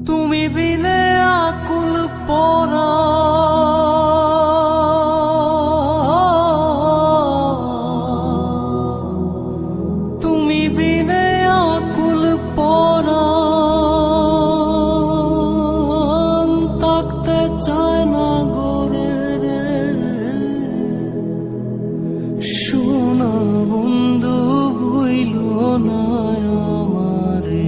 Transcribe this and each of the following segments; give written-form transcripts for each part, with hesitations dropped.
তুমি বিনে আকুল পরা তুমি বিনে আকুল পরা থাকতে চায় না গোরে রে শোনা বন্ধু ভুইল না আমারে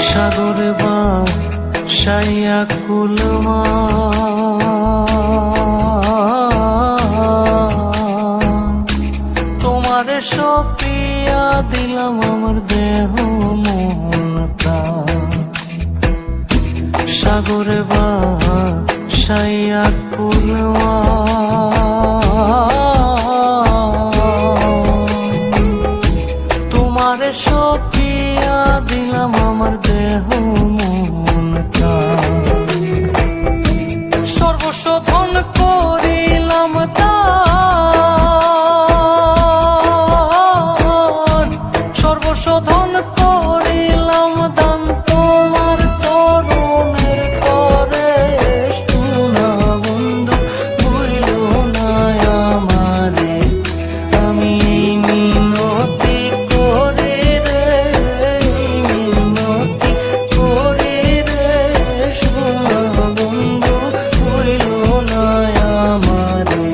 সাগর বা সাইয়া কুলমা তোমারে সপিয়া দিলাম আমার দেহ মনটা সাগর বা সাইয়া কুলমা তোমারে সপিয়া দিলাম আমার দেহ মনটা সর্বস্ব ধন করিলাম দান সর্বস্ব ধন করিলাম দান তোমার চরণের করে শোনা বন্ধু ভুইল না আমারে আমি মিনতি করে রে মিনতি করে রে শোনা বন্ধু ভুইল না আমারে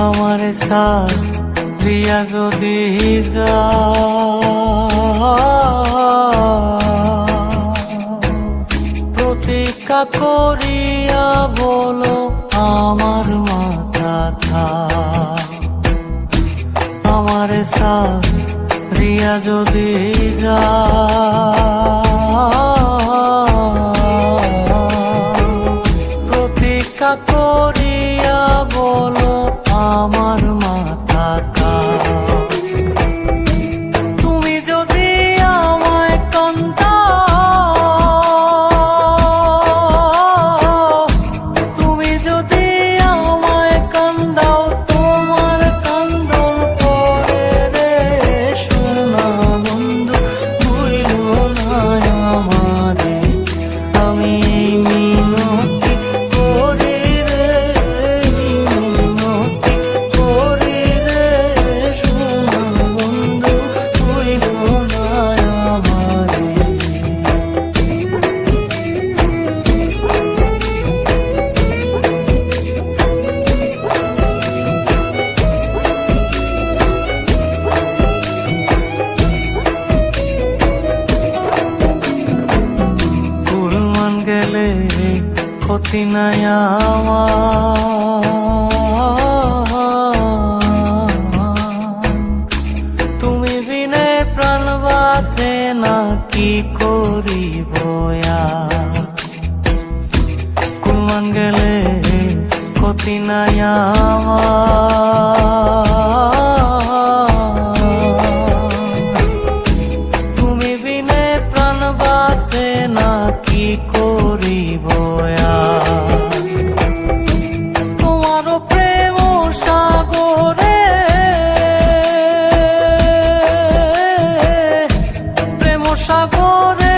আমার সাথিয়া যদি প্রতীক্ষা করিয়া বলো আমার মাথা থা আমার সাথিয়া যদি প্রতীক্ষা করিয়া বলো আমার মাথা কা তুমি যদি আমায় কান্দাও তুমি যদি আমায় কান্দাও তোমার কান্দন করে রে শোনা বন্ধু ভুইল না আমারে আমি মিনতি করে রে মিনতি করে রে শোনা বন্ধু ভুইল না আমারে কুলমান গেলে ক্ষতি নাই আমার তুমি বিনে প্রাণ বাঁচে না কি করিব কুলমান গেলে ক্ষতি নাই আমার তুমি বিনে প্রাণ বাঁচে না কি করিব তোমার প্রেম সাগরে প্রেম সাগরে